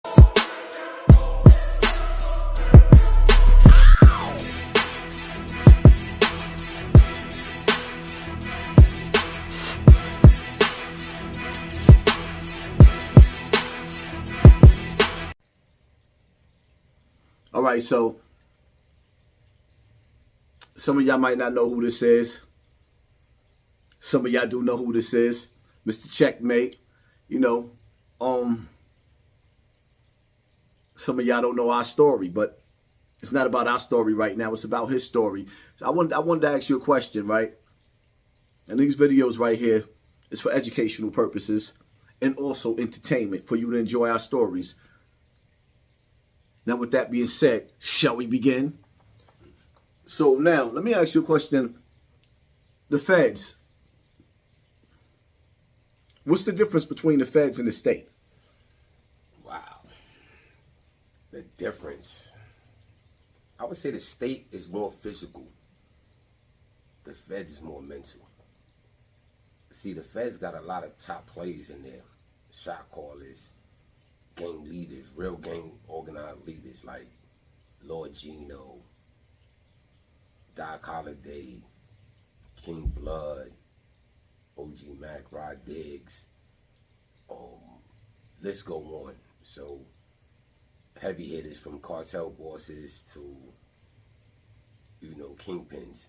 All right, so some of y'all might not know who this is. Some of y'all do know who this is. Mr. CheckMate. You know, some of y'all don't know our story, but it's not about our story right now. It's about his story. So I wanted to ask you a question, right? And these videos right here is for educational purposes and also entertainment for you to enjoy our stories. Now, with that being said, shall we begin? So now, let me ask you a question. The feds. What's the difference between the feds and the state? Wow. The difference. I would say the state is more physical. The feds is more mental. See, the feds got a lot of top players in there. Shot callers, gang leaders, real gang organized leaders like Lord Gino, Doc Holliday, King Blood, OG Mac, Rod Diggs, let's go on. So heavy hitters from cartel bosses to, you know, kingpins.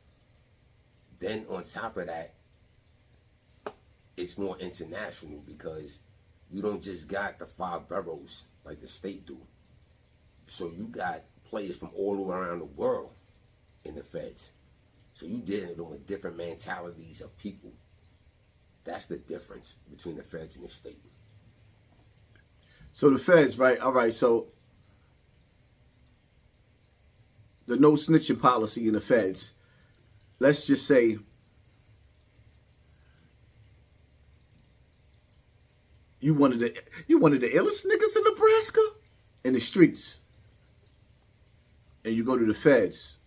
Then on top of that, it's more international because you don't just got the 5 boroughs like the state do. So you got players from all around the world in the feds. So you dealing with different mentalities of people. That's the difference between the feds and the state. So the feds, right? All right, so the no snitching policy in the feds, let's just say you one of the illest niggas in Nebraska in the streets. And you go to the feds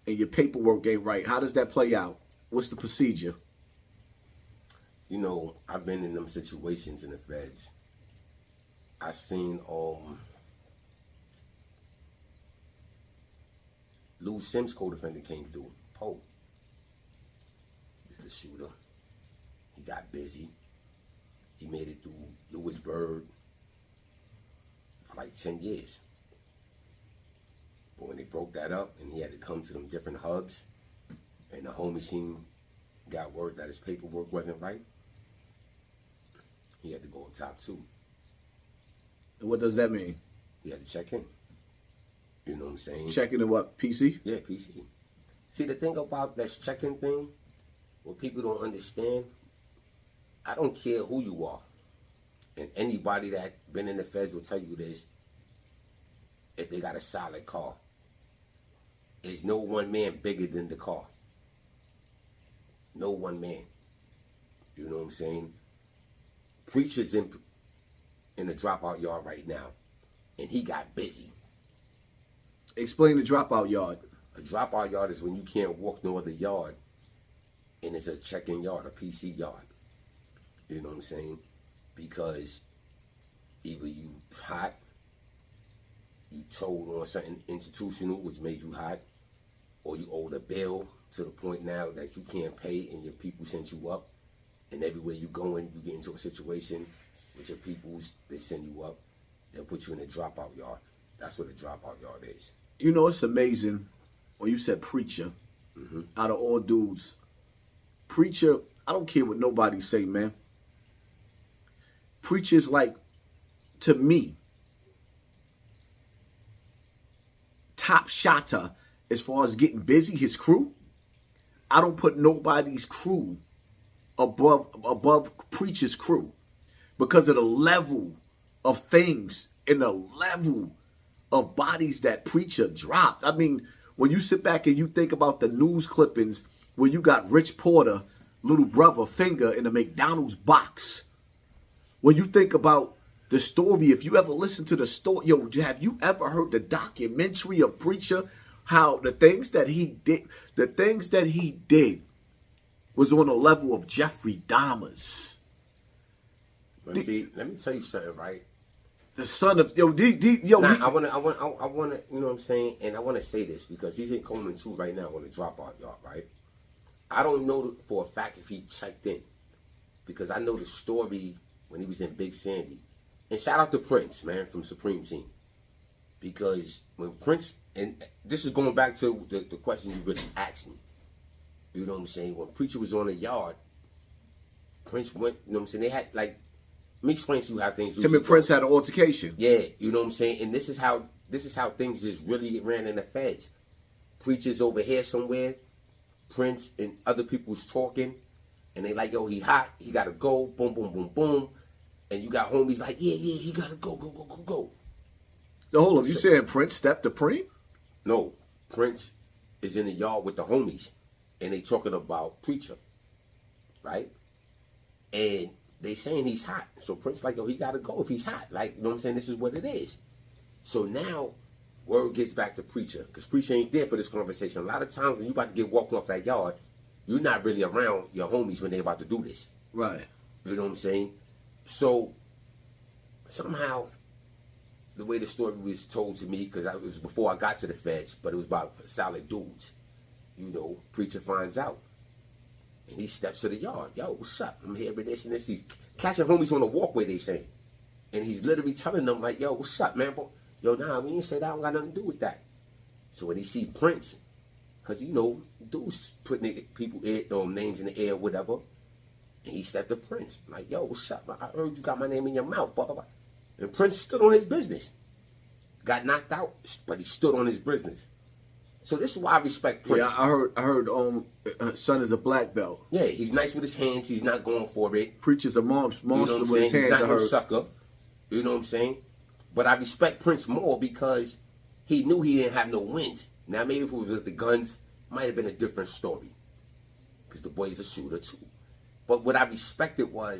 and your paperwork ain't right. How does that play out? What's the procedure? You know, I've been in them situations in the feds. I seen Lou Sims co-defendant came through. Poe is the shooter. He got busy. He made it through Lewisburg for like 10 years. But when they broke that up and he had to come to them different hubs and the homie team got word that his paperwork wasn't right, he had to go on top 2. And what does that mean? He had to check in. You know what I'm saying? Checking in what? PC? Yeah, PC. See, the thing about that check-in thing, what people don't understand, I don't care who you are. And anybody that been in the feds will tell you this, if they got a solid car. There's no one man bigger than the car. No one man. You know what I'm saying? Preacher's in the dropout yard right now, and he got busy. Explain the dropout yard. A dropout yard is when you can't walk no other yard, and it's a check-in yard, a PC yard. You know what I'm saying? Because either you hot, you told on something institutional which made you hot, or you owed a bill to the point now that you can't pay and your people sent you up, and everywhere you going, you get into a situation with your peoples, they send you up, they'll put you in a dropout yard. That's what a dropout yard is. You know, it's amazing when you said preacher. Out of all dudes, preacher, I don't care what nobody say, man. Preacher's like, to me, top shotter as far as getting busy, his crew. I don't put nobody's crew above preacher's crew because of the level of things and the level of bodies that preacher dropped. I mean, when you sit back and you think about the news clippings where you got Rich Porter, little brother, finger in the McDonald's box. When you think about the story, if you ever listen to the story, yo, have you ever heard the documentary of Preacher? How the things that he did was on the level of Jeffrey Dahmer's. But see, let me tell you something, right? The son of yo, Nah, I wanna, you know what I'm saying, and I wanna say this because he's in Coleman too right now on the dropout yard, right? I don't know for a fact if he checked in because I know the story when he was in Big Sandy. And shout out to Prince, man, from Supreme Team, because when Prince, and this is going back to the question you really asked me. You know what I'm saying? When Preacher was on the yard, Prince went. You know what I'm saying? They had like. Let me explain to you how things. Him and Prince had an altercation. Yeah, you know what I'm saying. And this is how things just really ran in the feds. Preacher's over here somewhere. Prince and other people's talking, and they like, yo, he hot. He gotta go. Boom, boom, boom, boom. And you got homies like, yeah, he gotta go, go, go, go, go. No, hold up. You saying Prince stepped the Preem? No, Prince is in the yard with the homies, and they talking about Preacher, right? And they saying he's hot. So Prince like, yo, he gotta go if he's hot. Like, you know what I'm saying? This is what it is. So now, word gets back to Preacher, because Preacher ain't there for this conversation. A lot of times when you about to get walked off that yard, you're not really around your homies when they about to do this. Right. You know what I'm saying? So, somehow, the way the story was told to me, because it was before I got to the feds, but it was about solid dudes. You know, Preacher finds out. And he steps to the yard. Yo, what's up? I'm here with this and this. He's catching homies on the walkway, they say. And he's literally telling them, like, yo, what's up, man? Yo, nah, we ain't say that. I don't got nothing to do with that. So when he see Prince, because, you know, dudes putting people names in the air, whatever. And he stepped to Prince. Like, yo, what's up? I heard you got my name in your mouth. Blah, blah, blah. And Prince stood on his business. Got knocked out, but he stood on his business. So this is why I respect Prince. Yeah, I heard son is a black belt. Yeah, he's nice with his hands. He's not going for it. Preacher's a monster you know what I'm with saying? his hands. He's not no sucker. You know what I'm saying? But I respect Prince more because he knew he didn't have no wins. Now maybe if it was with the guns, might have been a different story. Because the boy's a shooter too. But what I respected was